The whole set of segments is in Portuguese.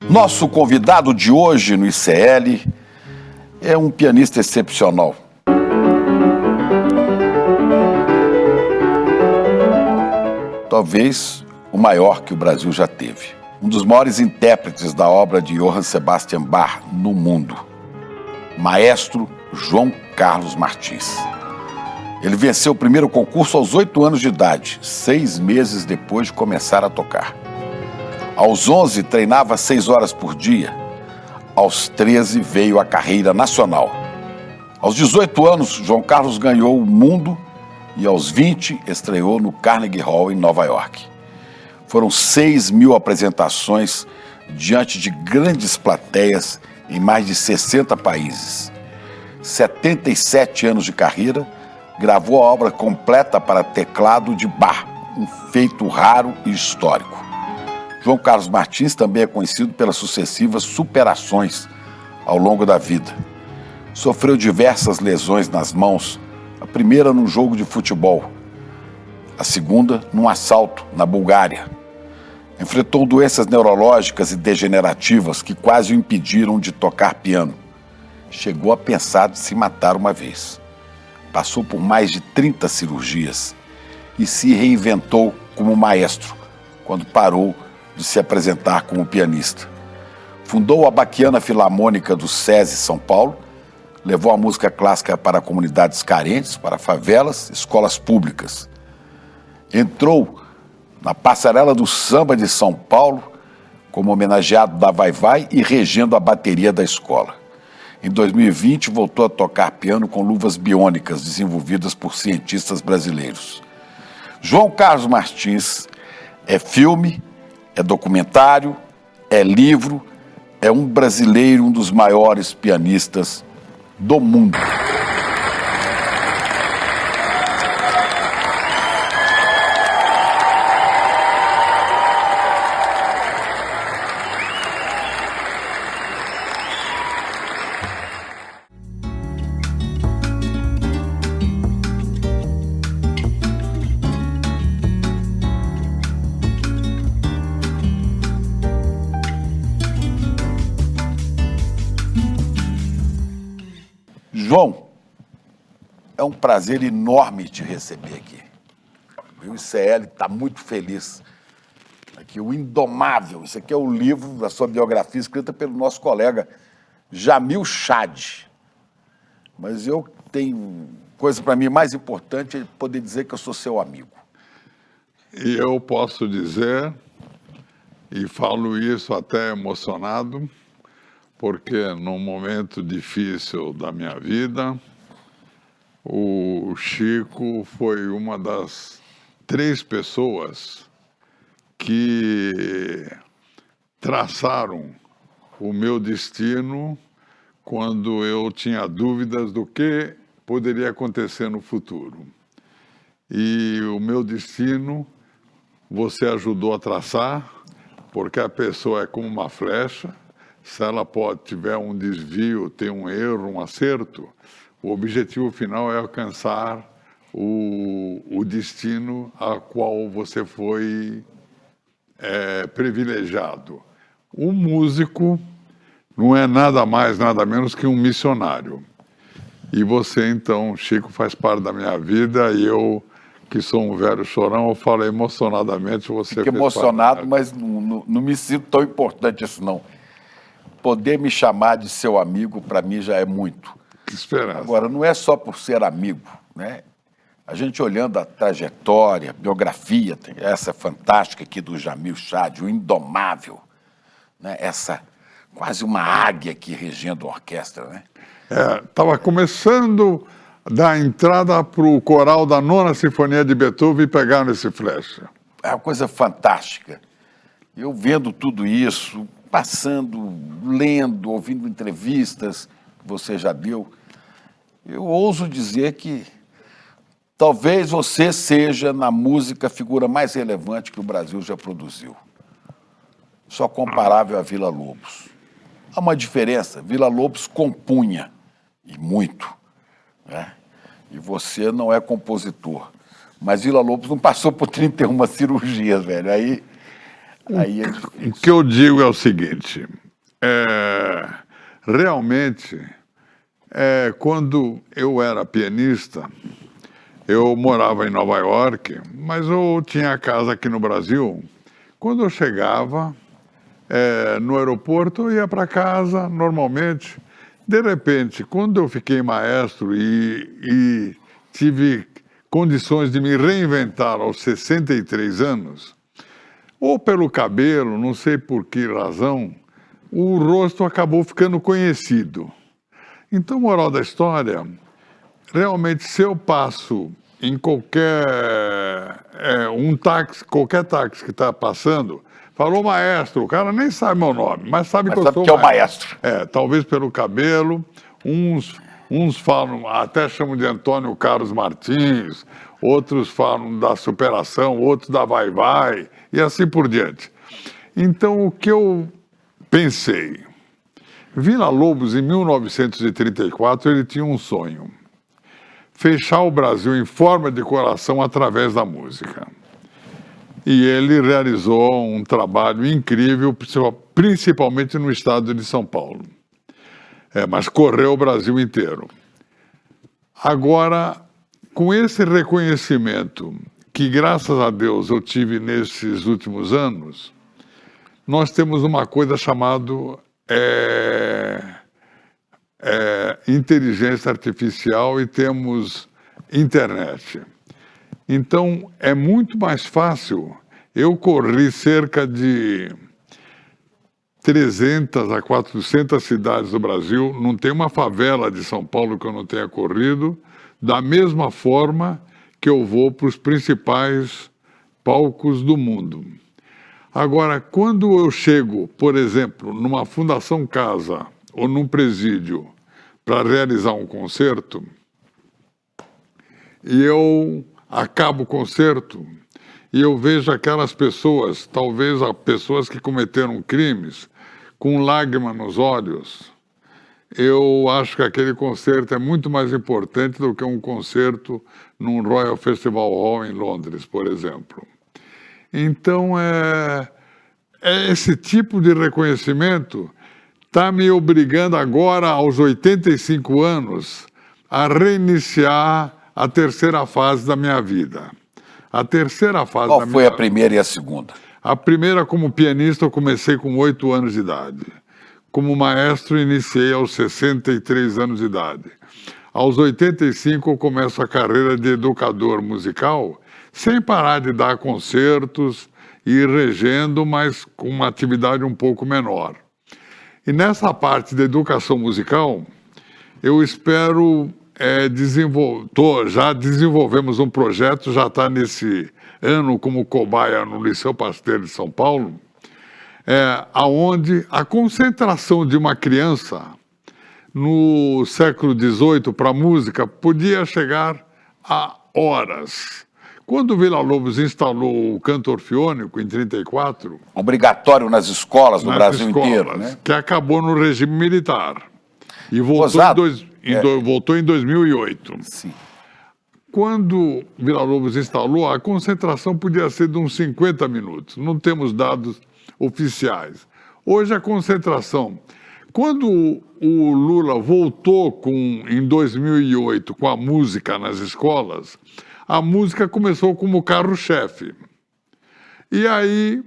Nosso convidado de hoje no ICL é um pianista excepcional. Talvez o maior que o Brasil já teve. Um dos maiores intérpretes da obra de Johann Sebastian Bach no mundo. Maestro João Carlos Martins. Ele venceu o primeiro concurso aos 8 anos de idade, 6 meses depois de começar a tocar. Aos 11, treinava 6 horas por dia. Aos 13, veio a carreira nacional. Aos 18 anos, João Carlos ganhou o mundo e aos 20, estreou no Carnegie Hall, em Nova York. Foram 6.000 apresentações diante de grandes plateias em mais de 60 países. 77 anos de carreira, gravou a obra completa para teclado de Bach, um feito raro e histórico. João Carlos Martins também é conhecido pelas sucessivas superações ao longo da vida. Sofreu diversas lesões nas mãos, a primeira num jogo de futebol, a segunda num assalto na Bulgária. Enfrentou doenças neurológicas e degenerativas que quase o impediram de tocar piano. Chegou a pensar de se matar uma vez. Passou por mais de 30 cirurgias e se reinventou como maestro, quando parou de se apresentar como pianista. Fundou a Baquiana Filarmônica do SESI São Paulo, levou a música clássica para comunidades carentes, para favelas, escolas públicas. Entrou na Passarela do Samba de São Paulo como homenageado da Vai-Vai e regendo a bateria da escola. Em 2020, voltou a tocar piano com luvas biônicas desenvolvidas por cientistas brasileiros. João Carlos Martins é filme, é documentário, é livro, é um brasileiro, um dos maiores pianistas do mundo. João, é um prazer enorme te receber aqui. O ICL está muito feliz. Aqui, o Indomável, isso aqui é o livro da sua biografia escrita pelo nosso colega Jamil Chad. Mas eu tenho coisa para mim mais importante é poder dizer que eu sou seu amigo. E eu posso dizer, e falo isso até emocionado, porque num momento difícil da minha vida, o Chico foi uma das 3 pessoas que traçaram o meu destino quando eu tinha dúvidas do que poderia acontecer no futuro. E o meu destino você ajudou a traçar, porque a pessoa é como uma flecha. Se ela tiver um desvio, ter um erro, um acerto, o objetivo final é alcançar o destino a qual você foi privilegiado. Um músico não é nada mais, nada menos que um missionário. E você, então, Chico, faz parte da minha vida e eu, que sou um velho chorão, eu falo emocionadamente, você Fico emocionado, mas não me sinto tão importante assim, não. Poder me chamar de seu amigo, para mim, já é muito. Que esperança. Agora, não é só por ser amigo, né? A gente olhando a trajetória, a biografia, tem essa fantástica aqui do Jamil Chad, o Indomável, né? Essa quase uma águia aqui regendo a orquestra, né? Estava começando a dar entrada para o coral da 9ª Sinfonia de Beethoven e pegar nesse flecha. É uma coisa fantástica. Eu vendo tudo isso, passando, lendo, ouvindo entrevistas que você já deu, eu ouso dizer que talvez você seja, na música, a figura mais relevante que o Brasil já produziu. Só comparável a Villa-Lobos. Há uma diferença, Villa-Lobos compunha, e muito, né? E você não é compositor. Mas Villa-Lobos não passou por 31 cirurgias, velho. Aí é O difícil. que eu digo é o seguinte, realmente, quando eu era pianista, eu morava em Nova York, mas eu tinha casa aqui no Brasil. Quando eu chegava no aeroporto, eu ia para casa normalmente. De repente, quando eu fiquei maestro e tive condições de me reinventar aos 63 anos, ou pelo cabelo, não sei por que razão, o rosto acabou ficando conhecido. Então, moral da história, realmente, se eu passo em qualquer táxi que está passando, falou maestro, o cara nem sabe meu nome, mas sabe Mas que eu sabe sou que é o maestro. Talvez pelo cabelo, uns falam, até chamam de Antônio Carlos Martins, outros falam da superação, outros da vai-vai, e assim por diante. Então, o que eu pensei? Villa-Lobos, em 1934, ele tinha um sonho: fechar o Brasil em forma de coração através da música. E ele realizou um trabalho incrível, principalmente no estado de São Paulo. Mas correu o Brasil inteiro. Agora, com esse reconhecimento que, graças a Deus, eu tive nesses últimos anos, nós temos uma coisa chamada inteligência artificial e temos internet. Então, é muito mais fácil. Eu corri cerca de 300 a 400 cidades do Brasil, não tem uma favela de São Paulo que eu não tenha corrido, da mesma forma que eu vou para os principais palcos do mundo. Agora, quando eu chego, por exemplo, numa Fundação Casa ou num presídio para realizar um concerto, e eu acabo o concerto e eu vejo aquelas pessoas, talvez as pessoas que cometeram crimes, com lágrima nos olhos, eu acho que aquele concerto é muito mais importante do que um concerto num Royal Festival Hall em Londres, por exemplo. Então, esse tipo de reconhecimento está me obrigando agora, aos 85 anos, a reiniciar a terceira fase da minha vida. A terceira fase Qual da foi minha a primeira e a segunda? A primeira, como pianista, eu comecei com 8 anos de idade. Como maestro, iniciei aos 63 anos de idade. Aos 85, eu começo a carreira de educador musical, sem parar de dar concertos e ir regendo, mas com uma atividade um pouco menor. E nessa parte da educação musical, eu espero já desenvolvemos um projeto, já está nesse ano como cobaia no Liceu Pasteur de São Paulo, aonde a concentração de uma criança no século XVIII para a música podia chegar a horas. Quando o Villa-Lobos instalou o canto orfeônico em 1934... Obrigatório nas escolas do Brasil inteiro, né? Que acabou no regime militar. E voltou em 2008. Sim. Quando Villa-Lobos instalou, a concentração podia ser de uns 50 minutos. Não temos dados oficiais. Hoje a concentração... Quando o Lula voltou em 2008 com a música nas escolas, a música começou como carro-chefe. E aí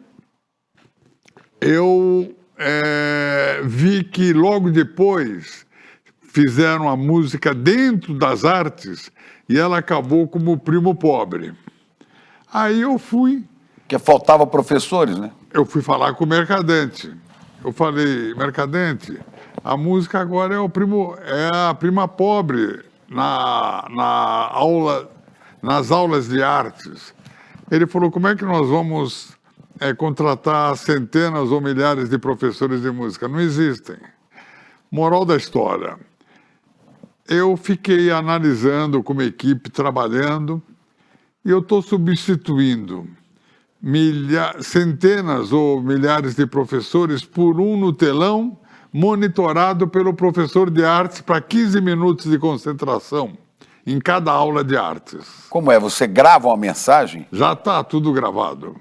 eu vi que logo depois fizeram a música dentro das artes e ela acabou como o primo pobre. Aí eu fui... Porque faltava professores, né? Eu fui falar com o Mercadante. Eu falei, Mercadante, a música agora é a prima pobre nas aulas de artes. Ele falou, como é que nós vamos contratar centenas ou milhares de professores de música? Não existem. Moral da história. Eu fiquei analisando como equipe, trabalhando, e eu estou substituindo centenas ou milhares de professores por um no telão, monitorado pelo professor de artes para 15 minutos de concentração em cada aula de artes. Como é? Você grava uma mensagem? Já está tudo gravado.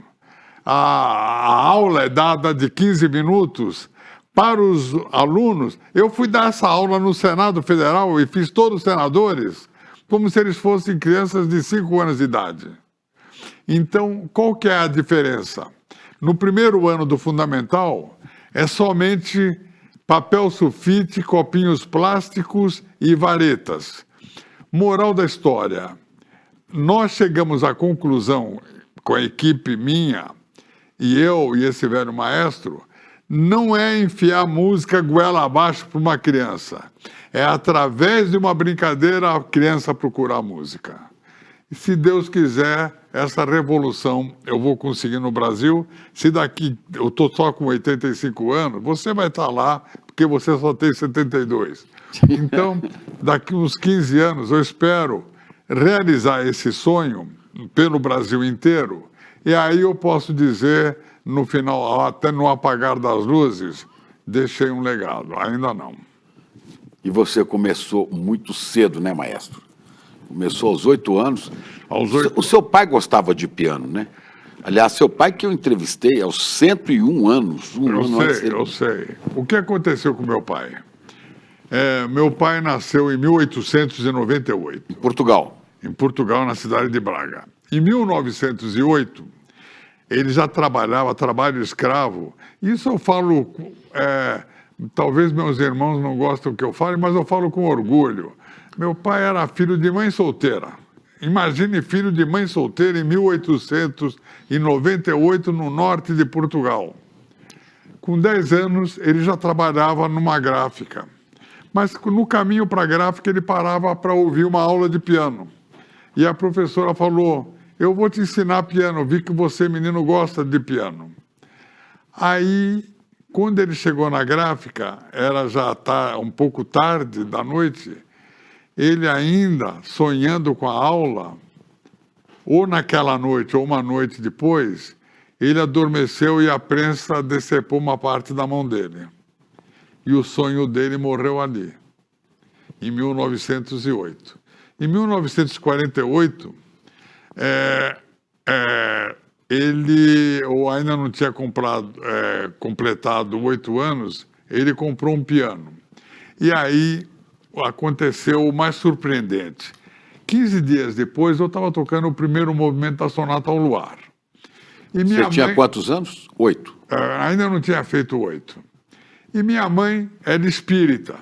a aula é dada de 15 minutos para os alunos. Eu fui dar essa aula no Senado Federal e fiz todos os senadores como se eles fossem crianças de 5 anos de idade. Então, qual que é a diferença? No primeiro ano do fundamental, é somente papel sulfite, copinhos plásticos e varetas. Moral da história, nós chegamos à conclusão, com a equipe minha, e eu e esse velho maestro, não é enfiar música goela abaixo para uma criança. É através de uma brincadeira a criança procurar música. E se Deus quiser, essa revolução eu vou conseguir no Brasil. Se daqui, eu estou só com 85 anos, você vai estar lá, porque você só tem 72. Então, daqui uns 15 anos, eu espero realizar esse sonho pelo Brasil inteiro. E aí eu posso dizer, no final, até no apagar das luzes, deixei um legado. Ainda não. E você começou muito cedo, né, maestro? Começou aos 8 anos. O seu pai gostava de piano, né? Aliás, seu pai que eu entrevistei aos 101 anos. Eu sei. O que aconteceu com meu pai? Meu pai nasceu em 1898. Em Portugal. Em Portugal, na cidade de Braga. Em 1908, ele já trabalhava, trabalho escravo. Isso eu falo, talvez meus irmãos não gostem do que eu falo, mas eu falo com orgulho. Meu pai era filho de mãe solteira. Imagine filho de mãe solteira em 1898, no norte de Portugal. Com 10 anos, ele já trabalhava numa gráfica. Mas no caminho para a gráfica, ele parava para ouvir uma aula de piano. E a professora falou, eu vou te ensinar piano, vi que você, menino, gosta de piano. Aí, quando ele chegou na gráfica, era já um pouco tarde da noite, ele ainda, sonhando com a aula, ou naquela noite ou uma noite depois, ele adormeceu e a prensa decepou uma parte da mão dele. E o sonho dele morreu ali, em 1908. Em 1948, ele, ou ainda não tinha completado 8 anos, ele comprou um piano. E aí aconteceu o mais surpreendente. 15 dias depois, eu estava tocando o primeiro movimento da Sonata ao Luar. E Você tinha quantos anos? 8. Ainda não tinha feito 8. E minha mãe era espírita.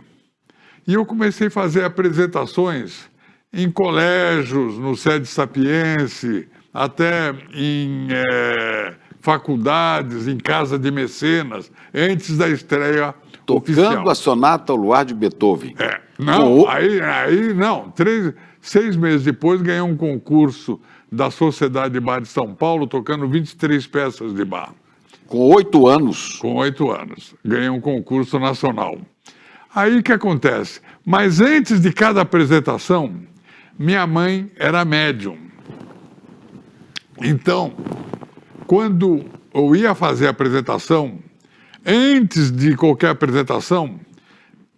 E eu comecei a fazer apresentações em colégios, no Sede Sapiense, até em faculdades, em casa de mecenas, antes da estreia oficial. Tocando a Sonata ao Luar de Beethoven. Não, aí não. 6 meses depois ganhei um concurso da Sociedade de Bar de São Paulo, tocando 23 peças de bar. Com 8 anos? Com 8 anos. Ganhei um concurso nacional. Aí o que acontece? Mas antes de cada apresentação, minha mãe era médium. Então, quando eu ia fazer a apresentação, antes de qualquer apresentação,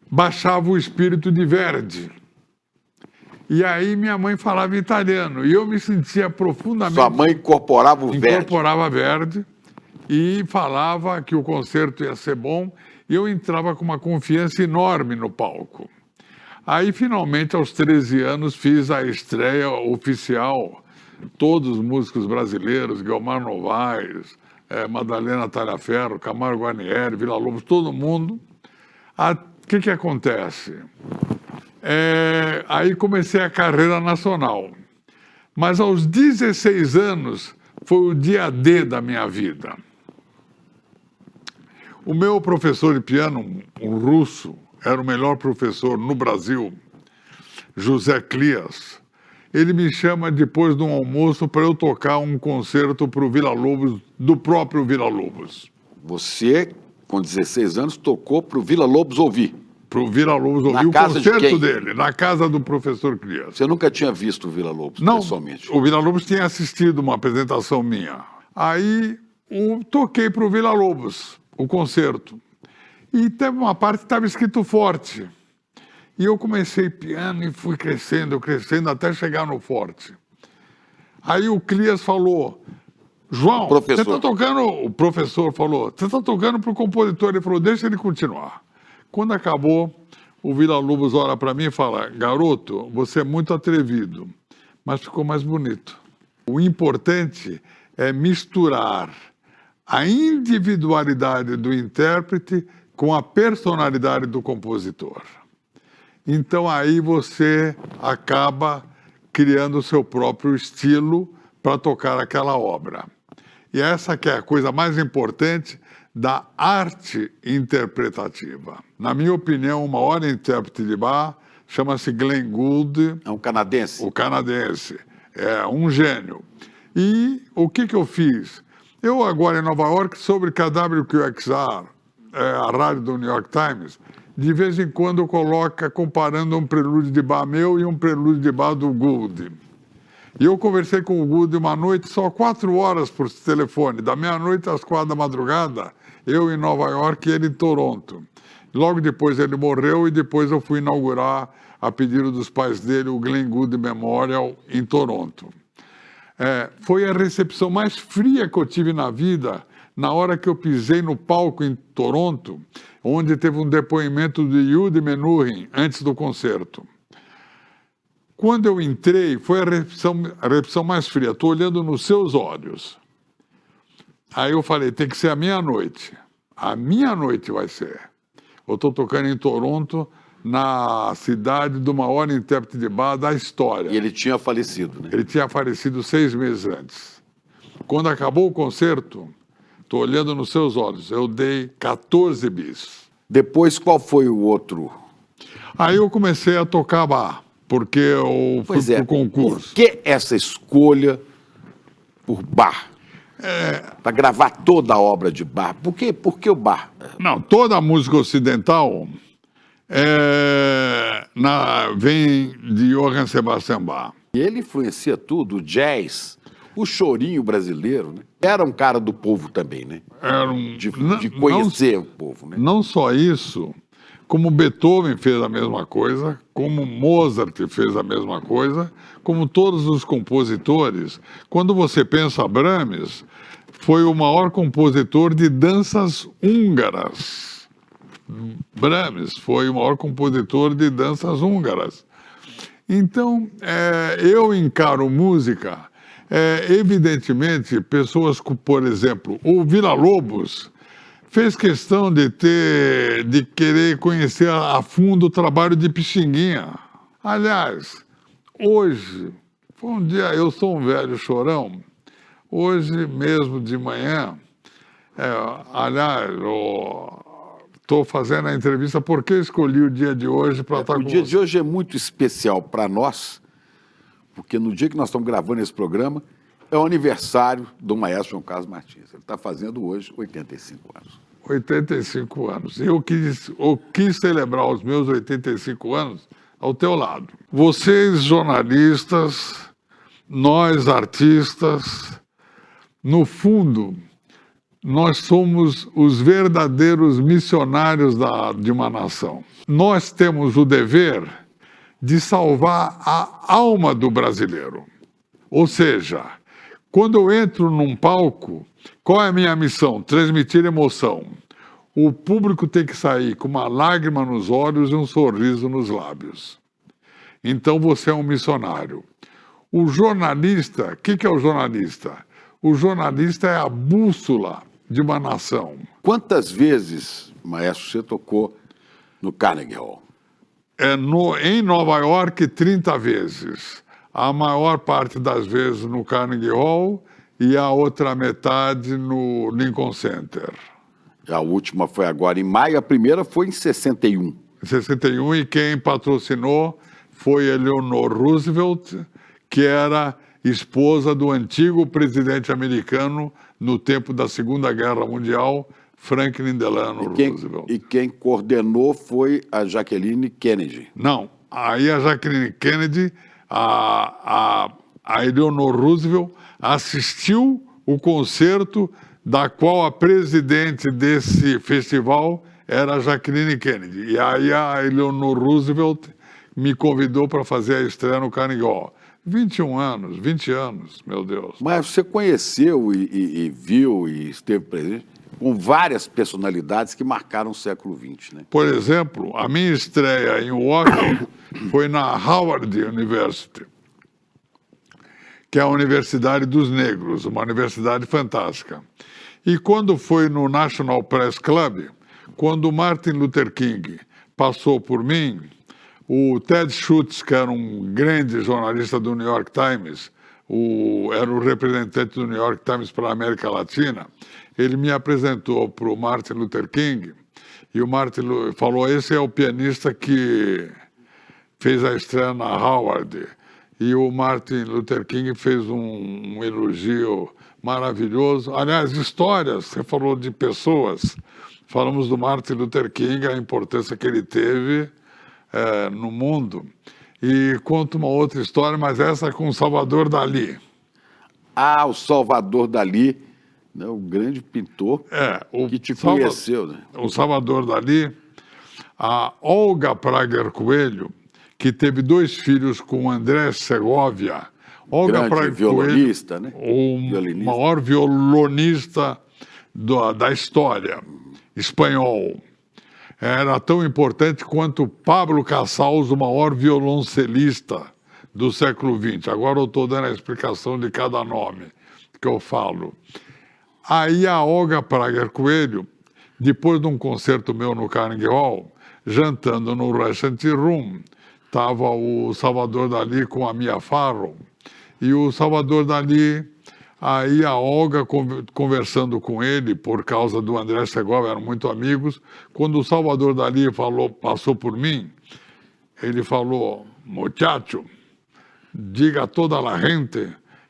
baixava o espírito de Verdi. E aí minha mãe falava italiano, e eu me sentia profundamente... Sua mãe incorporava o Verdi? Incorporava Verdi, e falava que o concerto ia ser bom, e eu entrava com uma confiança enorme no palco. Aí, finalmente, aos 13 anos, fiz a estreia oficial, todos os músicos brasileiros, Guilmar Novaes, Madalena Talhaferro, Camargo Guarnieri, Villa-Lobos, todo mundo. O que acontece? Aí comecei a carreira nacional. Mas aos 16 anos foi o dia D da minha vida. O meu professor de piano, um russo, era o melhor professor no Brasil, José Clias. Ele me chama depois de um almoço para eu tocar um concerto para o Villa-Lobos, do próprio Villa-Lobos. Você, com 16 anos, tocou para o Villa-Lobos ouvir? Para o Villa-Lobos ouvir o concerto dele, na casa do professor Clias. Você nunca tinha visto o Villa-Lobos pessoalmente? Não, o Villa-Lobos tinha assistido uma apresentação minha. Aí toquei para o Villa-Lobos o concerto. E teve uma parte que estava escrito forte. E eu comecei piano e fui crescendo, até chegar no forte. Aí o Clias falou, João, professor. você está tocando... O professor falou, você está tocando para o compositor. Ele falou, deixa ele continuar. Quando acabou, o Villa-Lobos olha para mim e fala, garoto, você é muito atrevido, mas ficou mais bonito. O importante é misturar a individualidade do intérprete com a personalidade do compositor. Então aí você acaba criando o seu próprio estilo para tocar aquela obra. E essa que é a coisa mais importante da arte interpretativa. Na minha opinião, o maior intérprete de Bach chama-se Glenn Gould. É um canadense. O canadense. É um gênio. E o que eu fiz? Eu agora em Nova York, sobre KWQXR, a rádio do New York Times, de vez em quando eu coloco comparando um prelúdio de Bach meu e um prelúdio de Bach do Gould. E eu conversei com o Gould uma noite, só 4 horas por telefone, da meia-noite às 4 da madrugada, eu em Nova York e ele em Toronto. Logo depois ele morreu e depois eu fui inaugurar, a pedido dos pais dele, o Glenn Gould Memorial em Toronto. Foi a recepção mais fria que eu tive na vida, na hora que eu pisei no palco em Toronto, onde teve um depoimento de Yudi Menuhin antes do concerto. Quando eu entrei, foi a recepção mais fria. Estou olhando nos seus olhos. Aí eu falei, tem que ser a meia-noite. A meia-noite vai ser. Eu estou tocando em Toronto, na cidade do maior intérprete de Bach da história. E ele tinha falecido, né? Ele tinha falecido 6 meses antes. Quando acabou o concerto, estou olhando nos seus olhos, eu dei 14 bis. Depois, qual foi o outro? Aí eu comecei a tocar Bach, porque eu fui para o concurso. Por que essa escolha por Bach? Para gravar toda a obra de Bach. Por que o Bach? Não, toda a música ocidental vem de Johann Sebastian Bach. E ele influencia tudo, o jazz, o chorinho brasileiro, né? Era um cara do povo também, né? De conhecer o povo, né? Não só isso, como Beethoven fez a mesma coisa, como Mozart fez a mesma coisa, como todos os compositores. Quando você pensa Brahms, foi o maior compositor de danças húngaras. Brahms foi o maior compositor de danças húngaras. Então, eu encaro música, evidentemente, pessoas como, por exemplo, o Villa-Lobos fez questão de querer conhecer a fundo o trabalho de Pixinguinha. Aliás, hoje, foi um dia, eu sou um velho chorão, hoje mesmo de manhã, estou fazendo a entrevista porque escolhi o dia de hoje para estar com você. O dia de hoje é muito especial para nós, porque no dia que nós estamos gravando esse programa, é o aniversário do maestro João Carlos Martins. Ele está fazendo hoje 85 anos. 85 anos. Eu quis celebrar os meus 85 anos ao teu lado. Vocês, jornalistas, nós, artistas, no fundo, nós somos os verdadeiros missionários de uma nação. Nós temos o dever de salvar a alma do brasileiro. Ou seja, quando eu entro num palco, qual é a minha missão? Transmitir emoção. O público tem que sair com uma lágrima nos olhos e um sorriso nos lábios. Então você é um missionário. O jornalista, o que é o jornalista? O jornalista é a bússola de uma nação. Quantas vezes, maestro, você tocou no Carnegie Hall? Em Nova York, 30 vezes. A maior parte das vezes no Carnegie Hall e a outra metade no Lincoln Center. A última foi agora em maio, a primeira foi em 61. Em 61, e quem patrocinou foi Eleanor Roosevelt, que era esposa do antigo presidente americano no tempo da Segunda Guerra Mundial, Franklin Delano Roosevelt. E quem coordenou foi a Jacqueline Kennedy. Não, aí a Jacqueline Kennedy, a Eleanor Roosevelt assistiu o concerto da qual a presidente desse festival era a Jacqueline Kennedy. E aí a Eleanor Roosevelt me convidou para fazer a estreia no Carnegie Hall. 21 anos, 20 anos, meu Deus. Mas você conheceu e viu e esteve presente com várias personalidades que marcaram o século XX, né? Por exemplo, a minha estreia em Washington foi na Howard University, que é a Universidade dos Negros, uma universidade fantástica. E quando foi no National Press Club, quando o Martin Luther King passou por mim, o Ted Schutz, que era um grande jornalista do New York Times, era o representante do New York Times para a América Latina, ele me apresentou para o Martin Luther King, e o Martin falou, esse é o pianista que fez a estreia na Howard. E o Martin Luther King fez um elogio maravilhoso. Aliás, histórias, você falou de pessoas, falamos do Martin Luther King, a importância que ele teve no mundo. E conto uma outra história, mas essa é com o Salvador Dalí. Ah, o Salvador Dalí, né, o grande pintor que te conheceu. Né? O Salvador Dalí, a Olga Prager Coelho, que teve 2 filhos com André Segovia. Olga Prager violonista, Coelho, né? O maior violonista da história, espanhol. Era tão importante quanto Pablo Casals, o maior violoncelista do século XX. Agora eu estou dando a explicação de cada nome que eu falo. Aí a Olga Prager Coelho, depois de um concerto meu no Carnegie Hall, jantando no Restaurant Room, estava o Salvador Dalí com a Mia Farrow. E o Salvador Dalí, aí a Olga conversando com ele, por causa do André Segovia, eram muito amigos. Quando o Salvador Dalí passou por mim, ele falou, muchacho, diga a toda a gente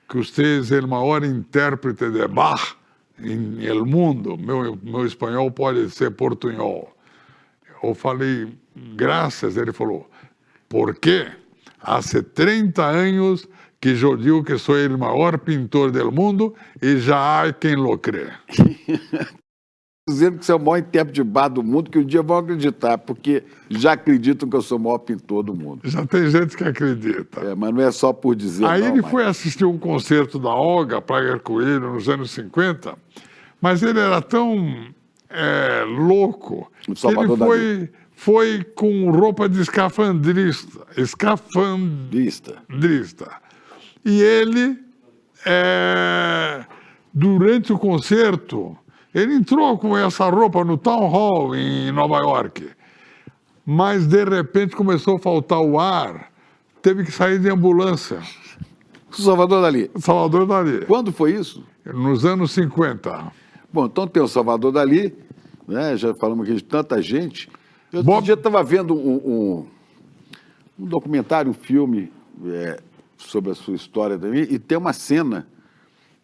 que você é o maior intérprete de Bach em el mundo. Meu espanhol pode ser portunhol. Eu falei, graças. Ele falou, ¿por quê? Há 30 anos que eu digo que sou o maior pintor do mundo e já há quem lo crê. Dizendo que você é o maior intérprete de Bach do mundo, que um dia vão acreditar, porque já acreditam que eu sou o maior pintor do mundo. Já tem gente que acredita. Mas não é só por dizer. Aí ele foi assistir um concerto da Olga Prager Coelho nos anos 50, mas ele era tão louco que ele foi com roupa de escafandrista. E ele, durante o concerto, ele entrou com essa roupa no Town Hall em Nova York, mas de repente começou a faltar o ar, teve que sair de ambulância. Salvador Dalí. Salvador Dalí. Quando foi isso? Nos anos 50. Bom, então tem o Salvador Dalí, né? Já falamos aqui de tanta gente. Eu outro dia estava vendo um documentário, um filme sobre a sua história também, e tem uma cena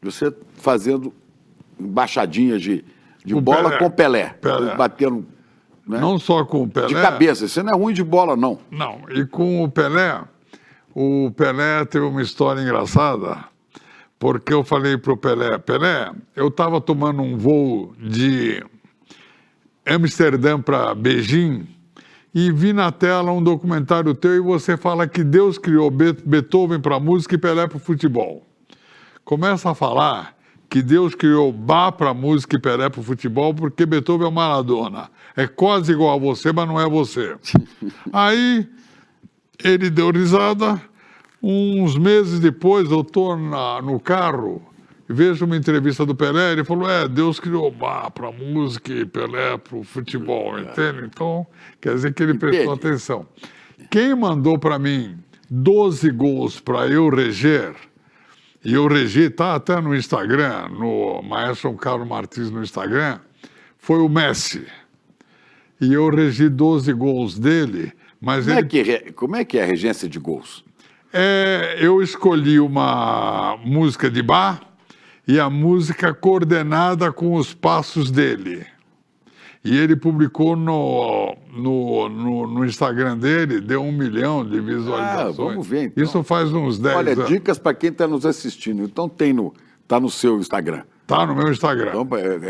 de você fazendo embaixadinhas de bola Pelé. Com Pelé. Batendo. Né? Não só com o Pelé. De cabeça, você não é ruim de bola, não. Não, e com o Pelé teve uma história engraçada, porque eu falei para o Pelé, eu estava tomando um voo de Amsterdã para Beijing e vi na tela um documentário teu e você fala que Deus criou Beethoven para música e Pelé para futebol. Começa a falar que Deus criou Bach para música e Pelé para futebol porque Beethoven é o Maradona. É quase igual a você, mas não é você. Aí ele deu risada. Uns meses depois eu estou no carro e vejo uma entrevista do Pelé. Ele falou, Deus criou Bach para música e Pelé para o futebol, entende? Então, quer dizer que ele prestou atenção. Quem mandou para mim 12 gols para eu reger, e eu regi, está até no Instagram, no Maestro Carlos Martins no Instagram, foi o Messi. E eu regi 12 gols dele, mas Como é que é a regência de gols? Eu escolhi uma música de Bach e a música coordenada com os passos dele. E ele publicou no Instagram dele, deu 1 milhão de visualizações. Vamos ver, então. Isso faz uns 10 anos. Olha, dicas para quem está nos assistindo. Então tá no seu Instagram. Está no meu Instagram. Então,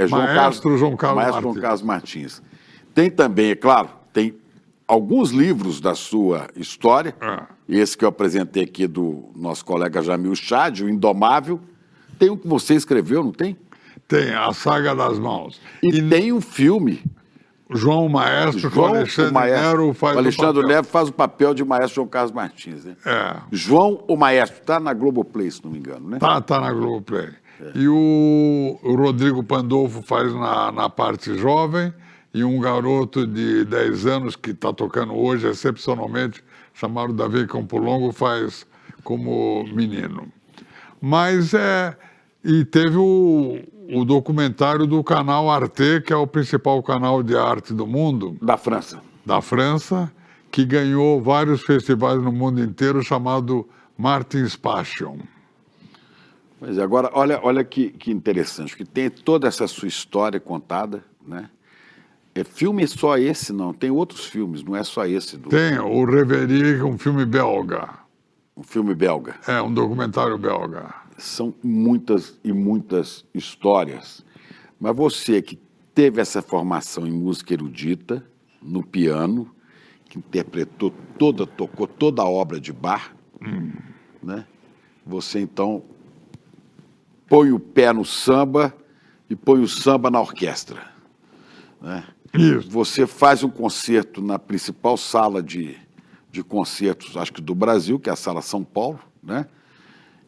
Maestro João Carlos Martins. Tem também, é claro, tem alguns livros da sua história esse que eu apresentei aqui do nosso colega Jamil Chad, o Indomável. Tem um que você escreveu, não tem? Tem, A Saga das Mãos. E tem um filme. João Maestro, que o Alexandre Nero faz o Alexandre o papel. Nero faz o papel de Maestro João Carlos Martins, né? É. João o Maestro, está na Globoplay, se não me engano, né? Tá na Globoplay. E o Rodrigo Pandolfo faz na parte jovem, e um garoto de 10 anos que está tocando hoje, excepcionalmente, chamado Davi Campolongo, faz como menino. Mas e teve o documentário do canal Arte, que é o principal canal de arte do mundo. Da França. Da França, que ganhou vários festivais no mundo inteiro, chamado Martin's Passion. Mas agora, olha que interessante, que tem toda essa sua história contada, né? Filme só esse, não. Tem outros filmes, não é só esse. Tem o Reverie, um filme belga. Um filme belga. Um documentário belga. São muitas e muitas histórias. Mas você que teve essa formação em música erudita, no piano, que interpretou tocou toda a obra de Bach, né? Você, então, põe o pé no samba e põe o samba na orquestra, né? Isso. Você faz um concerto na principal sala de concertos, acho que do Brasil, que é a Sala São Paulo, né?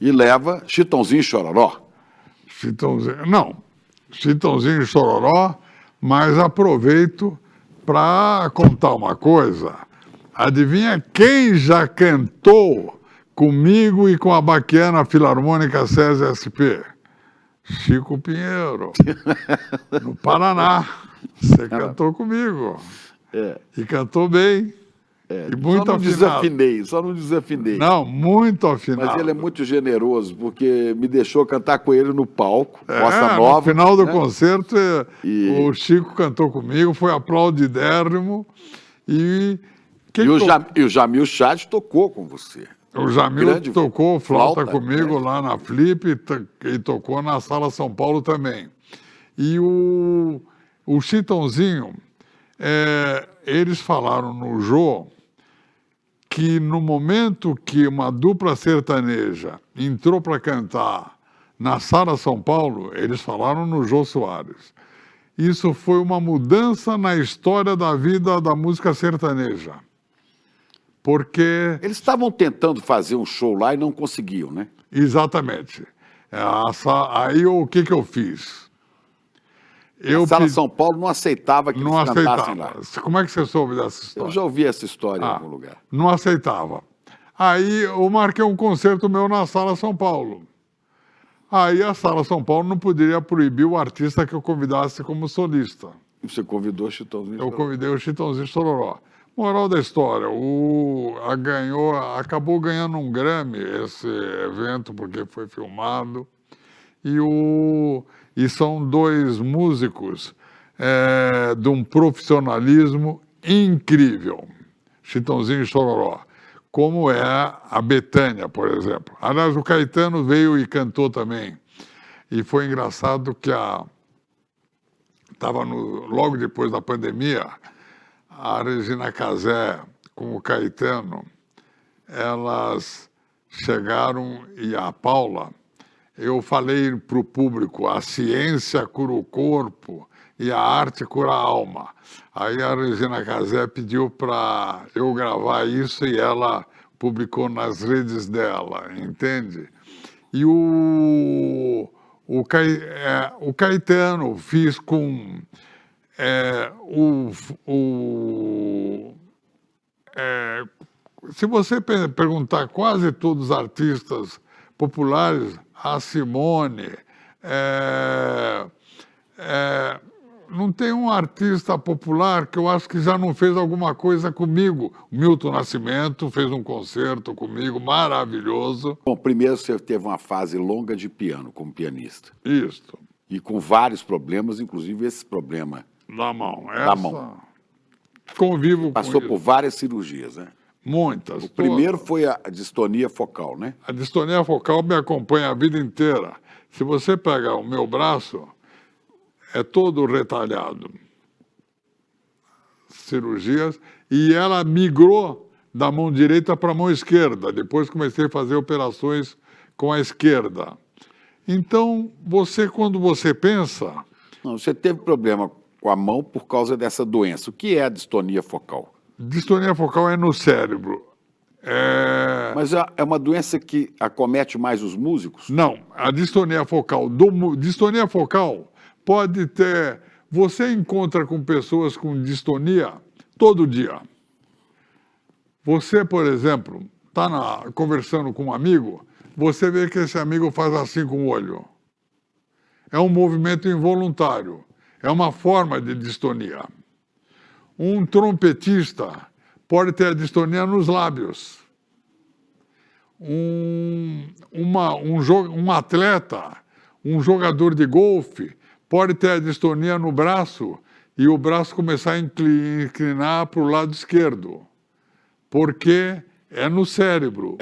E leva Chitãozinho e Chororó. Chitãozinho e Chororó, mas aproveito para contar uma coisa. Adivinha quem já cantou comigo e com a Baquiana Filarmônica SESI SP? Chico Pinheiro, no Paraná. Você cantou comigo. E cantou bem. E muito Só não desafinei. Não, muito afinado. Mas ele é muito generoso, porque me deixou cantar com ele no palco, Bossa Nova. No final do concerto, o Chico cantou comigo, foi aplaudidérrimo. E o Jamil Chad tocou com você. O Jamil tocou flauta comigo lá na Flip e tocou na Sala São Paulo também. E o Chitãozinho, eles falaram no Jô que no momento que uma dupla sertaneja entrou para cantar na Sala São Paulo, eles falaram no Jô Soares. Isso foi uma mudança na história da vida da música sertaneja. Porque... Eles estavam tentando fazer um show lá e não conseguiam, né? Exatamente. Aí o que eu fiz? A Sala São Paulo não aceitava que eles cantassem lá. Como é que você soube dessa história? Eu já ouvi essa história em algum lugar. Não aceitava. Aí eu marquei um concerto meu na Sala São Paulo. Aí a Sala São Paulo não poderia proibir o artista que eu convidasse como solista. E você convidou o Chitãozinho? Eu convidei o Chitãozinho Chororó. Moral da história, acabou ganhando um Grammy esse evento, porque foi filmado. E são dois músicos de um profissionalismo incrível, Chitãozinho e Chororó, como é a Bethânia, por exemplo. Aliás, o Caetano veio e cantou também. E foi engraçado que logo depois da pandemia, a Regina Casé com o Caetano, elas chegaram, e a Paula, eu falei para o público, a ciência cura o corpo e a arte cura a alma. Aí a Regina Casé pediu para eu gravar isso e ela publicou nas redes dela, entende? E o Caetano fiz com... se você perguntar quase todos os artistas populares, a Simone, não tem um artista popular que eu acho que já não fez alguma coisa comigo. O Milton Nascimento fez um concerto comigo maravilhoso. Bom, primeiro você teve uma fase longa de piano como pianista. Isso. E com vários problemas, inclusive esse problema da mão. Da mão. Convivo com Passou por várias cirurgias, né? Muitas. O primeiro foi a distonia focal, né? A distonia focal me acompanha a vida inteira. Se você pegar o meu braço, é todo retalhado. Cirurgias. E ela migrou da mão direita para a mão esquerda. Depois comecei a fazer operações com a esquerda. Então, quando você pensa... Não, você teve problema com a mão por causa dessa doença. O que é a distonia focal? Distonia focal é no cérebro. Mas é uma doença que acomete mais os músicos? Não, a distonia focal. Distonia focal pode ter... Você encontra com pessoas com distonia todo dia. Você, por exemplo, está conversando com um amigo, você vê que esse amigo faz assim com o olho. É um movimento involuntário. É uma forma de distonia. Um trompetista pode ter a distonia nos lábios. Um atleta, um jogador de golfe, pode ter a distonia no braço e o braço começar a inclinar para o lado esquerdo. Porque é no cérebro.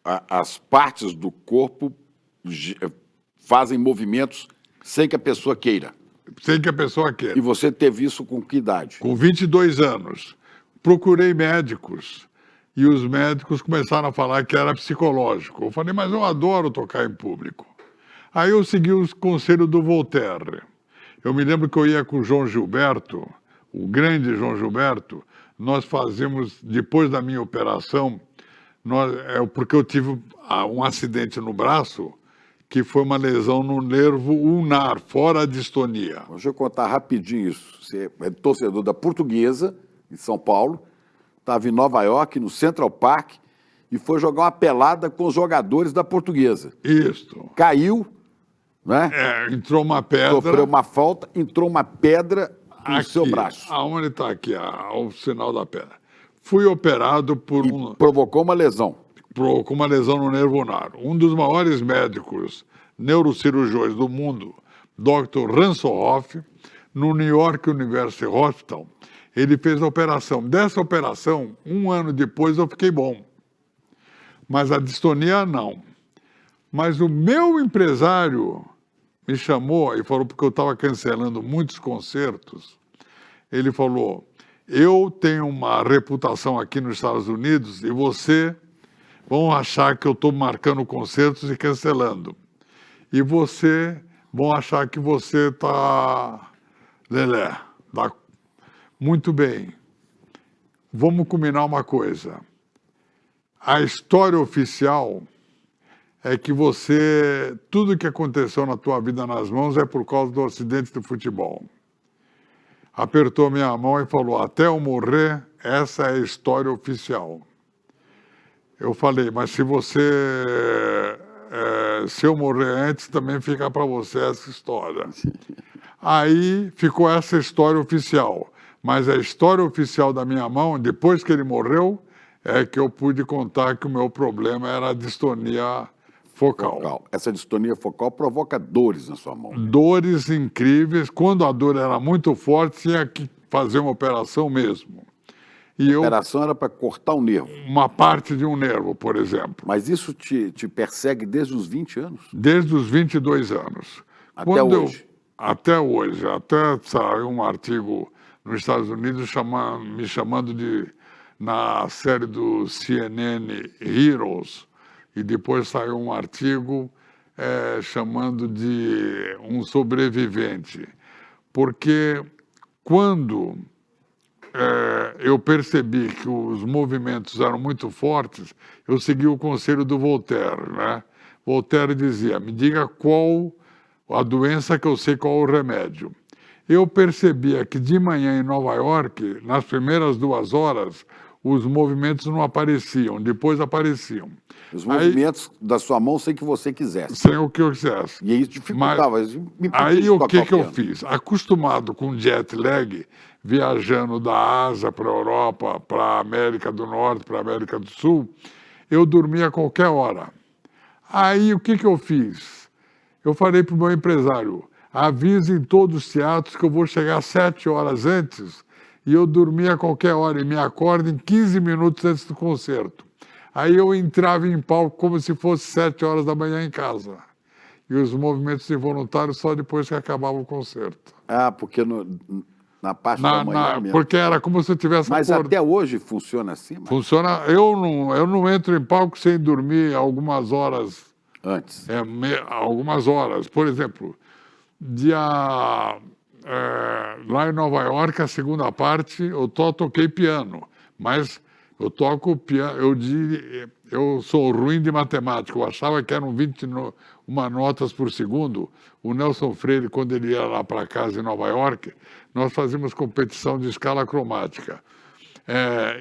As partes do corpo fazem movimentos sem que a pessoa queira. Sem que a pessoa queira. E você teve isso com que idade? Com 22 anos. Procurei médicos e os médicos começaram a falar que era psicológico. Eu falei, mas eu adoro tocar em público. Aí eu segui os conselhos do Voltaire. Eu me lembro que eu ia com o João Gilberto, o grande João Gilberto. Nós fazíamos, depois da minha operação, porque eu tive um acidente no braço, que foi uma lesão no nervo ulnar, fora a distonia. Deixa eu contar rapidinho isso. Você é torcedor da Portuguesa, em São Paulo, estava em Nova York, no Central Park, e foi jogar uma pelada com os jogadores da Portuguesa. Isso. Caiu, né? Entrou uma pedra. Sofreu uma falta, entrou uma pedra no seu braço. Aonde está aqui, o sinal da pedra. Fui operado por provocou uma lesão. Provocou uma lesão no nervo ulnar. Um dos maiores médicos neurocirurgiões do mundo, Dr. Ransohoff, no New York University Hospital, ele fez a operação. Dessa operação, 1 ano depois, eu fiquei bom. Mas a distonia, não. Mas o meu empresário me chamou e falou, porque eu estava cancelando muitos concertos, ele falou, eu tenho uma reputação aqui nos Estados Unidos e vão achar que eu estou marcando concertos e cancelando. E vão achar que você está... Lelé, tá muito bem. Vamos combinar uma coisa. A história oficial é que tudo que aconteceu na tua vida nas mãos é por causa do acidente de futebol. Apertou minha mão e falou, até eu morrer, essa é a história oficial. Eu falei, mas se eu morrer antes, também fica para você essa história. Aí ficou essa história oficial. Mas a história oficial da minha mão, depois que ele morreu, é que eu pude contar que o meu problema era a distonia focal. Essa distonia focal provoca dores na sua mão. Dores incríveis. Quando a dor era muito forte, tinha que fazer uma operação mesmo. A operação era para cortar um nervo? Uma parte de um nervo, por exemplo. Mas isso te persegue desde os 20 anos? Desde os 22 anos. Até hoje? Até hoje. Até saiu um artigo nos Estados Unidos me chamando na série do CNN Heroes, e depois saiu um artigo chamando de um sobrevivente. Porque quando eu percebi que os movimentos eram muito fortes, eu segui o conselho do Voltaire, né? Voltaire dizia, me diga qual a doença que eu sei qual o remédio. Eu percebia que de manhã em Nova York, nas primeiras 2 horas, os movimentos não apareciam, depois apareciam. Os movimentos da sua mão sem que você quisesse. Sem o que eu quisesse. E isso dificultava. Aí o que eu fiz? Acostumado com jet lag, viajando da Ásia para a Europa, para a América do Norte, para a América do Sul, eu dormia a qualquer hora. Aí o que eu fiz? Eu falei para o meu empresário, avise em todos os teatros que eu vou chegar 7 horas antes e eu dormia a qualquer hora e me acordo em 15 minutos antes do concerto. Aí eu entrava em palco como se fosse 7 horas da manhã em casa. E os movimentos involuntários só depois que acabava o concerto. Porque Na parte da manhã mesmo. Porque era como se eu tivesse... Mas até hoje funciona assim? Mas... Funciona. Eu não entro em palco sem dormir algumas horas. Antes? Algumas horas. Por exemplo, lá em Nova York, a segunda parte, eu toquei piano. Mas eu toco piano... Eu sou ruim de matemática. Eu achava que eram 21 notas por segundo. O Nelson Freire, quando ele ia lá para casa em Nova York, nós fazíamos competição de escala cromática,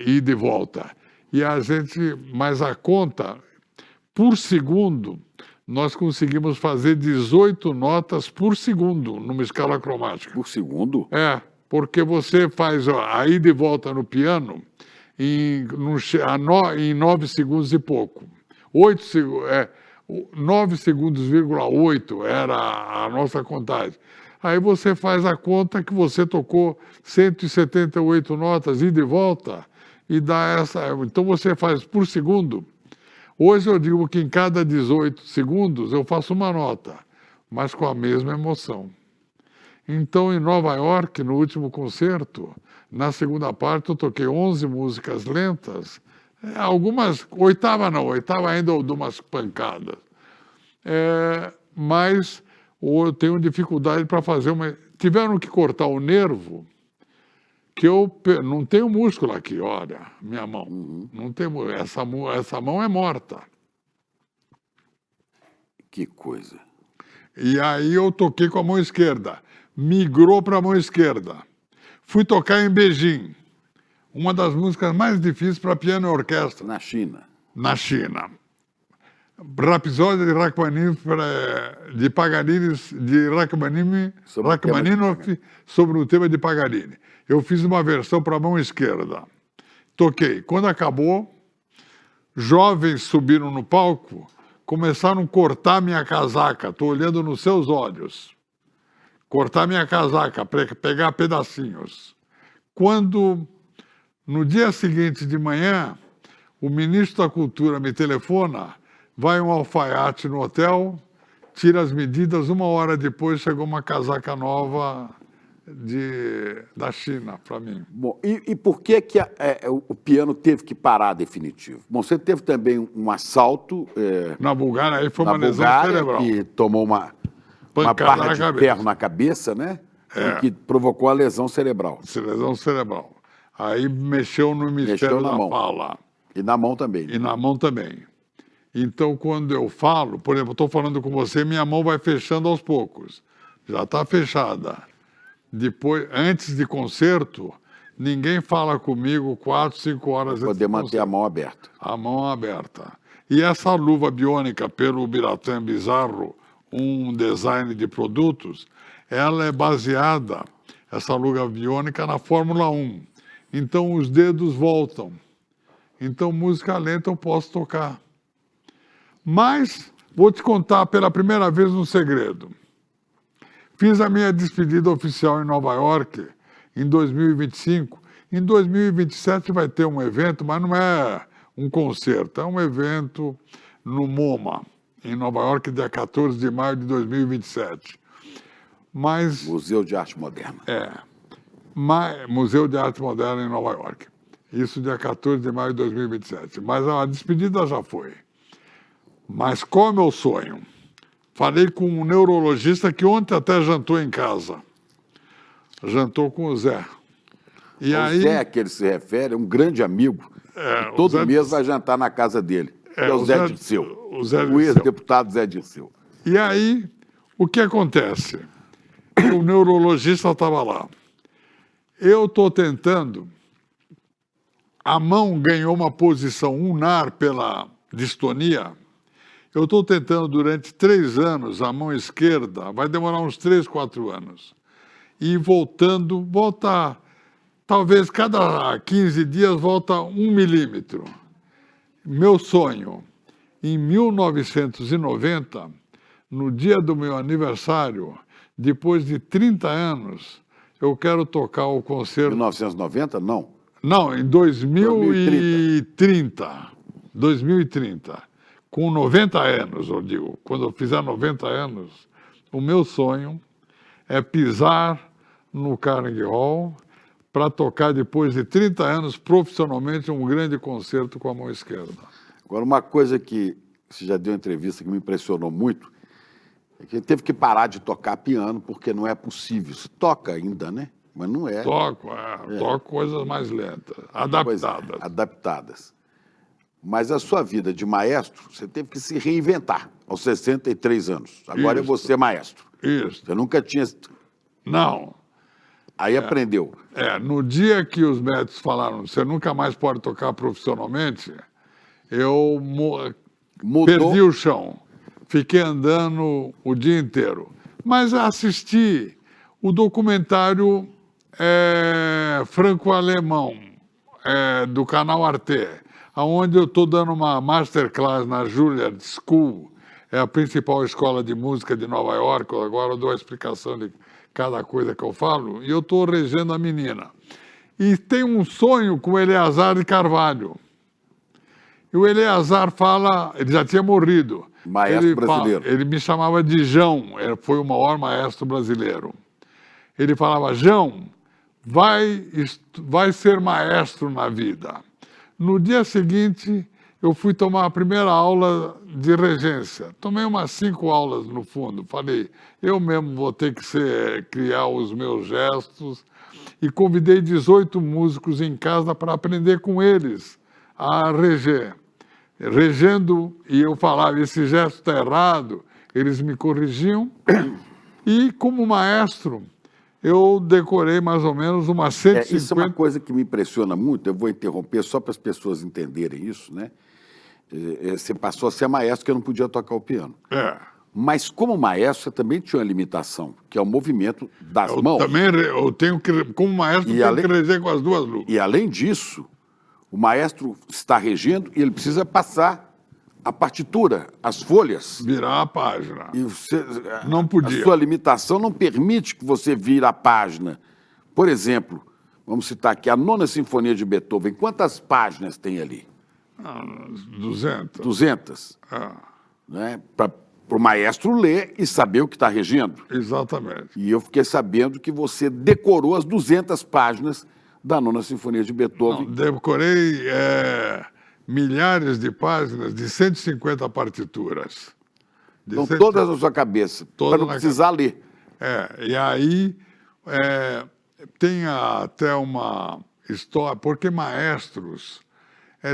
ida e volta. Mas a conta, por segundo, nós conseguimos fazer 18 notas por segundo numa escala cromática. Por segundo? Porque você faz a ida e volta no piano em 9 segundos e pouco. 9 segundos,8 era a nossa contagem. Aí você faz a conta que você tocou 178 notas, ida e volta, e dá essa... Então você faz por segundo. Hoje eu digo que em cada 18 segundos eu faço uma nota, mas com a mesma emoção. Então, em Nova York, no último concerto, na segunda parte, eu toquei 11 músicas lentas, algumas, oitava ainda eu dou umas pancadas. Mas eu tenho dificuldade para fazer uma... Tiveram que cortar o nervo, que eu não tenho músculo aqui, olha, minha mão. Não tem, essa mão é morta. Que coisa. E aí eu toquei com a mão esquerda. Migrou para a mão esquerda. Fui tocar em Beijing, uma das músicas mais difíceis para piano e orquestra. Na China. Na China. Rapsódia de Rachmaninoff sobre o tema de Paganini. Eu fiz uma versão para a mão esquerda. Toquei. Quando acabou, jovens subiram no palco, começaram a cortar minha casaca. Estou olhando nos seus olhos. Cortar minha casaca, pegar pedacinhos. Quando, no dia seguinte de manhã, o ministro da Cultura me telefona, vai um alfaiate no hotel, tira as medidas, 1 hora depois chegou uma casaca nova da China para mim. Bom, e por que o piano teve que parar definitivo? Bom, você teve também um assalto... na Bulgária, aí foi uma lesão cerebral. Que tomou uma barra de ferro na cabeça, né? E que provocou a lesão cerebral. Lesão cerebral. Aí mexeu no hemisfério da fala. E na mão também. E na mão também. Então, quando eu falo, por exemplo, estou falando com você, minha mão vai fechando aos poucos. Já está fechada. Depois, antes de concerto, ninguém fala comigo 4, 5 horas antes. Poder manter a mão aberta. A mão aberta. E essa luva biônica pelo Biratan Bizarro, um design de produtos, ela é baseada, essa luva biônica, na Fórmula 1. Então, os dedos voltam. Então, música lenta eu posso tocar. Mas, vou te contar pela primeira vez um segredo. Fiz a minha despedida oficial em Nova York em 2025. Em 2027 vai ter um evento, mas não é um concerto, é um evento no MoMA, em Nova York, dia 14 de maio de 2027. Museu de Arte Moderna. Museu de Arte Moderna em Nova York. Isso dia 14 de maio de 2027. Mas a despedida já foi. Mas qual é o meu sonho? Falei com um neurologista que ontem até jantou em casa. Jantou com o Zé. E aí, Zé, que ele se refere, é um grande amigo. Todo mês vai jantar na casa dele. É o Zé Dirceu. O ex-deputado Zé Dirceu. E aí, o que acontece? O neurologista estava lá. Eu estou tentando... A mão ganhou uma posição ulnar pela distonia. Eu estou tentando durante 3 anos, a mão esquerda, vai demorar uns 3, 4 anos, e voltar, talvez cada 15 dias volta 1 milímetro. Meu sonho, em 1990, no dia do meu aniversário, depois de 30 anos, eu quero tocar o concerto... 1990, não? Não, em 2030. 2030. Com 90 anos, eu digo. Quando eu fizer 90 anos, o meu sonho é pisar no Carnegie Hall para tocar, depois de 30 anos, profissionalmente, um grande concerto com a mão esquerda. Agora, uma coisa que você já deu entrevista que me impressionou muito é que ele teve que parar de tocar piano porque não é possível. Se toca ainda, né? Mas não é. Toco coisas mais lentas, adaptadas. Adaptadas. Mas a sua vida de maestro, você teve que se reinventar aos 63 anos. Agora Isso. é você maestro. Isso. Você nunca tinha... Não. Aí aprendeu. No dia que os médicos falaram, você nunca mais pode tocar profissionalmente, eu perdi o chão. Fiquei andando o dia inteiro. Mas assisti o documentário franco-alemão do canal Arte, onde eu estou dando uma masterclass na Juilliard School, é a principal escola de música de Nova York. Agora eu dou a explicação de cada coisa que eu falo, e eu estou regendo a menina. E tem um sonho com o Eleazar de Carvalho. E o Eleazar fala, ele já tinha morrido. Maestro brasileiro. Ele me chamava de João, foi o maior maestro brasileiro. Ele falava, João, vai ser maestro na vida. No dia seguinte, eu fui tomar a primeira aula de regência. Tomei umas 5 aulas no fundo. Falei, eu mesmo vou ter que criar os meus gestos. E convidei 18 músicos em casa para aprender com eles a reger. Regendo, e eu falava, esse gesto está errado, eles me corrigiam. E como maestro, eu decorei mais ou menos umas 150... Isso é uma coisa que me impressiona muito, eu vou interromper só para as pessoas entenderem isso, né? Você passou a ser maestro que eu não podia tocar o piano. Mas como maestro, você também tinha uma limitação, que é o movimento das mãos. Eu tenho que, como maestro, tenho que reger com as duas luvas. E além disso, o maestro está regendo e ele precisa passar a partitura, as folhas. Virar a página. E você, não podia. A sua limitação não permite que você vire a página. Por exemplo, vamos citar aqui a Nona Sinfonia de Beethoven. Quantas páginas tem ali? 200. 200. Né? Para o maestro ler e saber o que está regendo. Exatamente. E eu fiquei sabendo que você decorou as 200 páginas da Nona Sinfonia de Beethoven. Não, decorei milhares de páginas de 150 partituras. Então, todas na sua cabeça, para não precisar ler. E aí tem até uma história, porque maestros,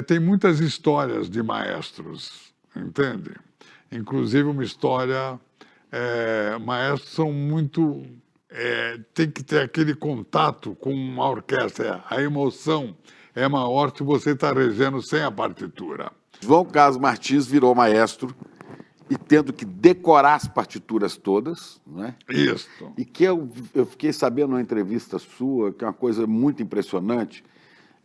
tem muitas histórias de maestros, entende? Inclusive uma história, maestros são muito... tem que ter aquele contato com uma orquestra, a emoção é maior se você está regendo sem a partitura. João Carlos Martins virou maestro e tendo que decorar as partituras todas, né? Isso. E que eu fiquei sabendo numa entrevista sua, que é uma coisa muito impressionante,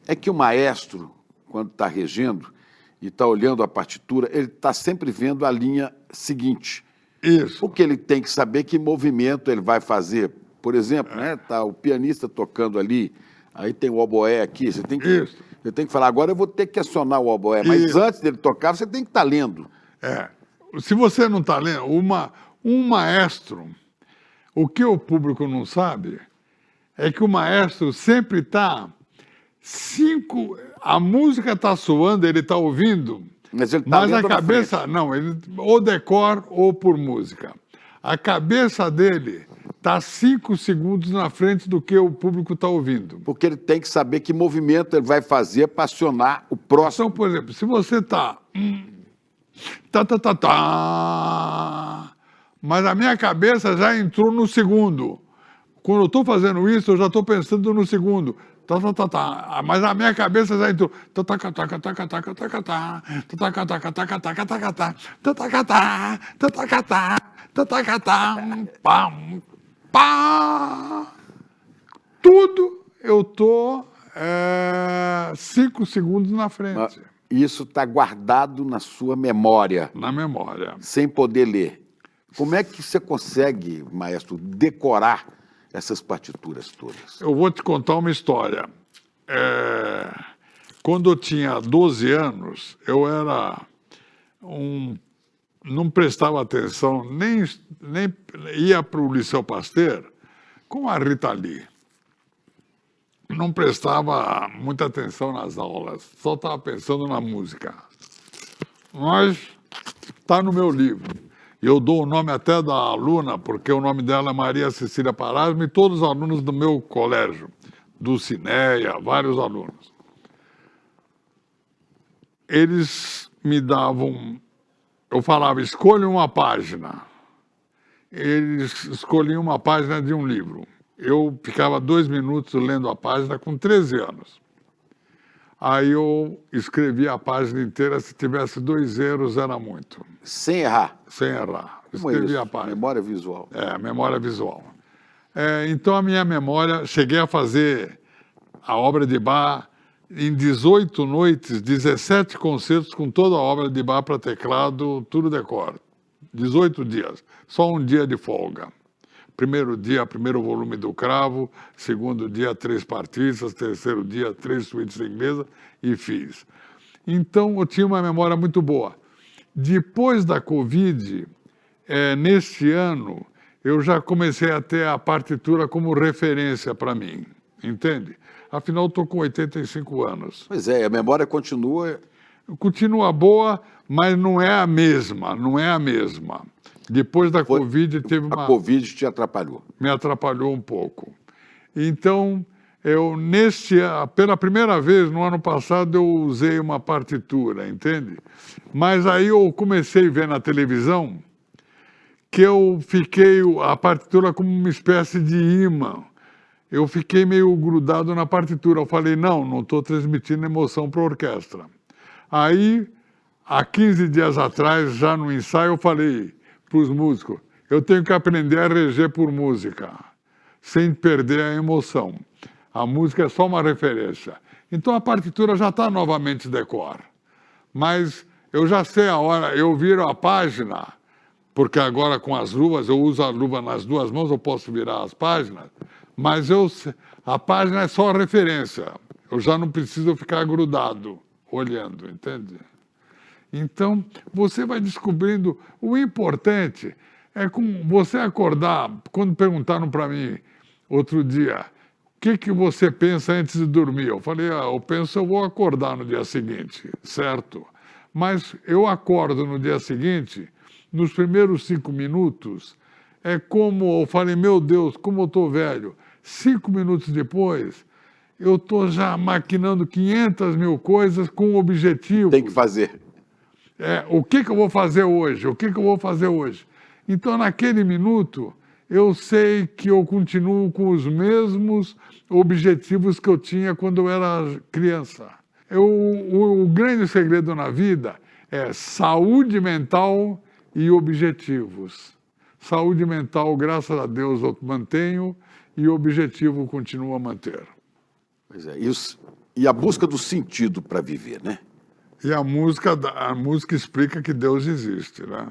é que o maestro, quando está regendo e está olhando a partitura, ele está sempre vendo a linha seguinte. Isso. Porque ele tem que saber que movimento ele vai fazer. Por exemplo, né, tá o pianista tocando ali, aí tem o oboé aqui, você tem que falar, agora eu vou ter que acionar o oboé, mas antes dele tocar, você tem que estar lendo. Se você não está lendo, um maestro, o que o público não sabe é que o maestro sempre está a música está soando, ele está ouvindo, mas ele tá a cabeça, não, ele ou decor ou por música. A cabeça dele está 5 segundos na frente do que o público está ouvindo. Porque ele tem que saber que movimento ele vai fazer para acionar o próximo. Então, por exemplo, se você está... mas a minha cabeça já entrou no segundo. Quando eu estou fazendo isso, eu já estou pensando no segundo. Mas a minha cabeça já entrou. Tudo eu estou 5 segundos na frente. Isso está guardado na sua memória. Na memória. Sem poder ler. Como é que você consegue, maestro, decorar essas partituras todas? Eu vou te contar uma história. Quando eu tinha 12 anos, eu era não prestava atenção, nem ia para o Liceu Pasteur, com a Rita Lee. Não prestava muita atenção nas aulas, só estava pensando na música. Mas está no meu livro. Eu dou o nome até da aluna, porque o nome dela é Maria Cecília Parasma, e todos os alunos do meu colégio, do Cineia, vários alunos. Eles me davam... Eu falava, escolha uma página. Eles escolhiam uma página de um livro. Eu ficava 2 minutos lendo a página com 13 anos. Aí eu escrevia a página inteira, se tivesse 2 erros era muito. Sem errar? Sem errar. Como Escrevia é a página. Memória visual. Memória visual. Então a minha memória, cheguei a fazer a obra de Bach em 18 noites, 17 concertos com toda a obra de Bach para teclado, tudo decor. 18 dias, só um dia de folga. Primeiro dia, primeiro volume do Cravo, segundo dia, 3 partiças, terceiro dia, 3 suítes inglesas, e fiz. Então, eu tinha uma memória muito boa. Depois da Covid, neste ano, eu já comecei a ter a partitura como referência para mim, entende? Afinal, estou com 85 anos. Pois é, a memória continua... Continua boa, mas não é a mesma, não é a mesma. Depois da Covid teve uma... A Covid te atrapalhou. Me atrapalhou um pouco. Então, pela primeira vez, no ano passado, eu usei uma partitura, entende? Mas aí eu comecei a ver na televisão que eu fiquei a partitura como uma espécie de imã. Eu fiquei meio grudado na partitura. Eu falei, não estou transmitindo emoção para a orquestra. Aí, há 15 dias atrás, já no ensaio, eu falei para os músicos, eu tenho que aprender a reger por música, sem perder a emoção. A música é só uma referência. Então a partitura já está novamente decor. Mas eu já sei a hora, eu viro a página, porque agora com as luvas, eu uso a luva nas 2 mãos, eu posso virar as páginas, mas a página é só referência. Eu já não preciso ficar grudado, olhando, entende? Então, você vai descobrindo... O importante é com você acordar... Quando perguntaram para mim outro dia, o que você pensa antes de dormir? Eu falei, eu vou acordar no dia seguinte, certo? Mas eu acordo no dia seguinte, nos primeiros 5 minutos, é como... Eu falei, meu Deus, como eu estou velho. 5 minutos depois, eu estou já maquinando 500 mil coisas com objetivo. Tem que fazer. O que eu vou fazer hoje? O que eu vou fazer hoje? Então, naquele minuto, eu sei que eu continuo com os mesmos objetivos que eu tinha quando eu era criança. O grande segredo na vida é saúde mental e objetivos. Saúde mental, graças a Deus, eu mantenho e o objetivo continuo a manter. Pois é, e a busca do sentido para viver, né? E a música explica que Deus existe, né?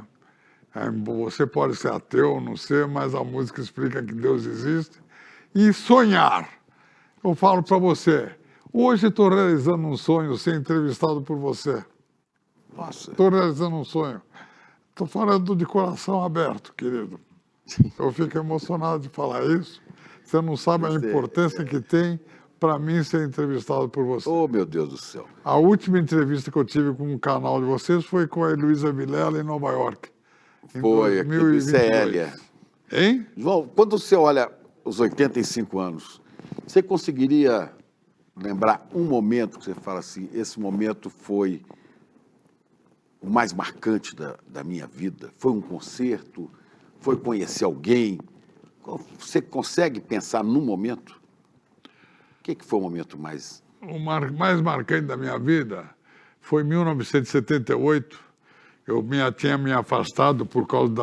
Você pode ser ateu, não ser, mas a música explica que Deus existe. E sonhar. Eu falo para você, hoje estou realizando um sonho, ser entrevistado por você. Nossa. Estou realizando um sonho. Estou falando de coração aberto, querido. Eu fico emocionado de falar isso. Você não sabe a importância que tem para mim ser entrevistado por você. Oh, meu Deus do céu. A última entrevista que eu tive com um canal de vocês foi com a Heloísa Vilela em Nova York. Foi, aqui do ICL. Hein? João, quando você olha os 85 anos, você conseguiria lembrar um momento que você fala assim, esse momento foi o mais marcante da minha vida? Foi um concerto? Foi conhecer alguém? Você consegue pensar num momento? O que foi o momento mais... O mais marcante da minha vida foi em 1978. Eu tinha me afastado por causa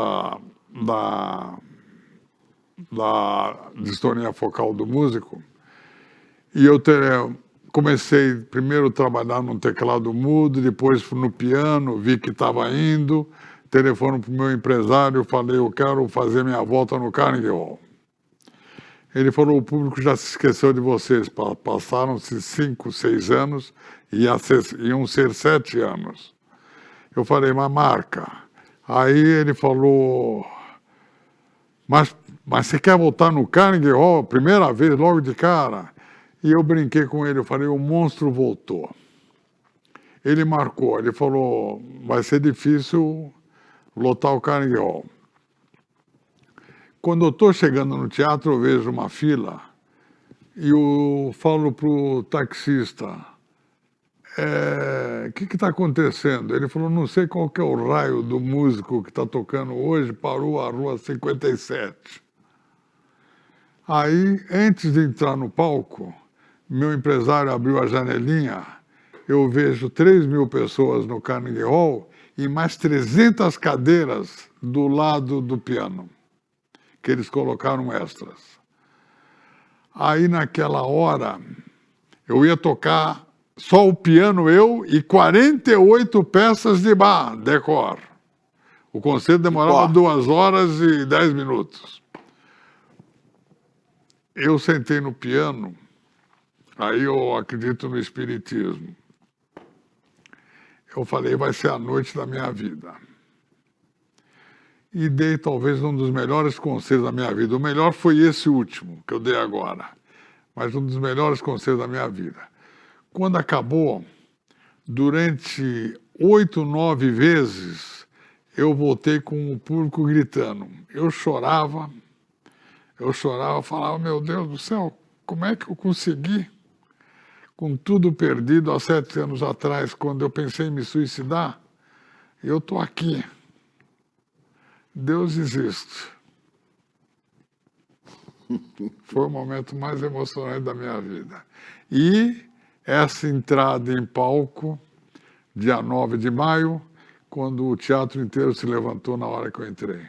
da distonia focal do músico. E eu comecei primeiro a trabalhar no teclado mudo, depois no piano, vi que estava indo, telefono para o meu empresário, falei, eu quero fazer minha volta no Carnegie Hall. Ele falou, o público já se esqueceu de vocês, passaram-se 5, 6 anos, iam ser 7 anos. Eu falei, mas marca. Aí ele falou, Mas você quer voltar no Carnegie Hall, primeira vez, logo de cara? E eu brinquei com ele, eu falei, o monstro voltou. Ele marcou, ele falou, vai ser difícil lotar o Carnegie Hall. Quando eu estou chegando no teatro, eu vejo uma fila e eu falo para o taxista, o que está acontecendo? Ele falou, não sei qual que é o raio do músico que está tocando hoje, parou a rua 57. Aí, antes de entrar no palco, meu empresário abriu a janelinha, eu vejo 3.000 pessoas no Carnegie Hall e mais 300 cadeiras do lado do piano, que eles colocaram extras. Aí, naquela hora, eu ia tocar só o piano, eu, e 48 peças de Bach, decor. O concerto demorava 2 horas e 10 minutos. Eu sentei no piano, aí eu acredito no espiritismo. Eu falei, vai ser a noite da minha vida. E dei talvez um dos melhores conselhos da minha vida. O melhor foi esse último, que eu dei agora. Mas um dos melhores conselhos da minha vida. Quando acabou, durante 8, 9 vezes, eu voltei com o público gritando. Eu chorava, falava, meu Deus do céu, como é que eu consegui? Com tudo perdido há 7 anos atrás, quando eu pensei em me suicidar, eu estou aqui. Deus existe. Foi o momento mais emocionante da minha vida. E essa entrada em palco, dia 9 de maio, quando o teatro inteiro se levantou na hora que eu entrei.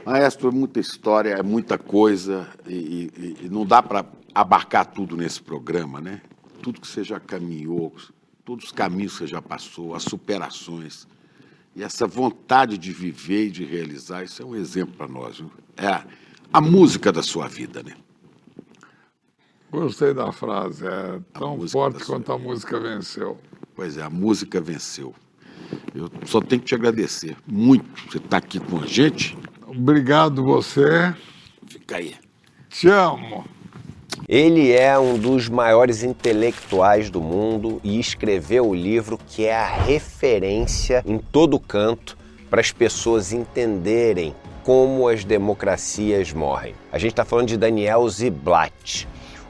Maestro, é muita história, é muita coisa e não dá para abarcar tudo nesse programa, né? Tudo que você já caminhou, todos os caminhos que você já passou, as superações e essa vontade de viver e de realizar, isso é um exemplo para nós, viu? É a música da sua vida, né? Gostei da frase, é tão forte quanto a música venceu. Pois é, a música venceu. Eu só tenho que te agradecer muito você estar aqui com a gente. Obrigado você. Fica aí. Te amo. Ele é um dos maiores intelectuais do mundo e escreveu o livro que é a referência em todo canto para as pessoas entenderem como as democracias morrem. A gente está falando de Daniel Ziblatt,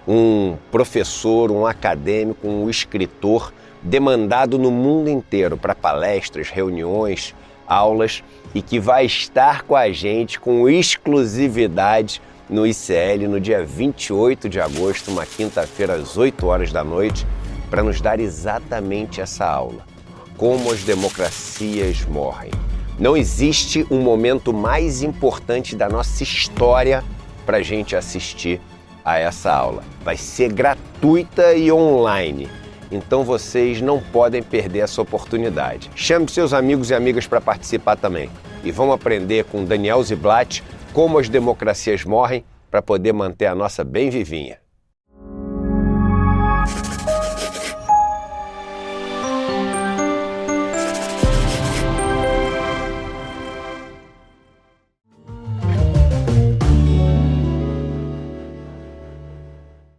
um professor, um acadêmico, um escritor demandado no mundo inteiro para palestras, reuniões, aulas e que vai estar com a gente com exclusividade no ICL no dia 28 de agosto, uma quinta-feira às 8 horas da noite, para nos dar exatamente essa aula. Como as democracias morrem. Não existe um momento mais importante da nossa história para a gente assistir a essa aula. Vai ser gratuita e online. Então vocês não podem perder essa oportunidade. Chame seus amigos e amigas para participar também. E vamos aprender com Daniel Ziblatt como as democracias morrem para poder manter a nossa bem vivinha.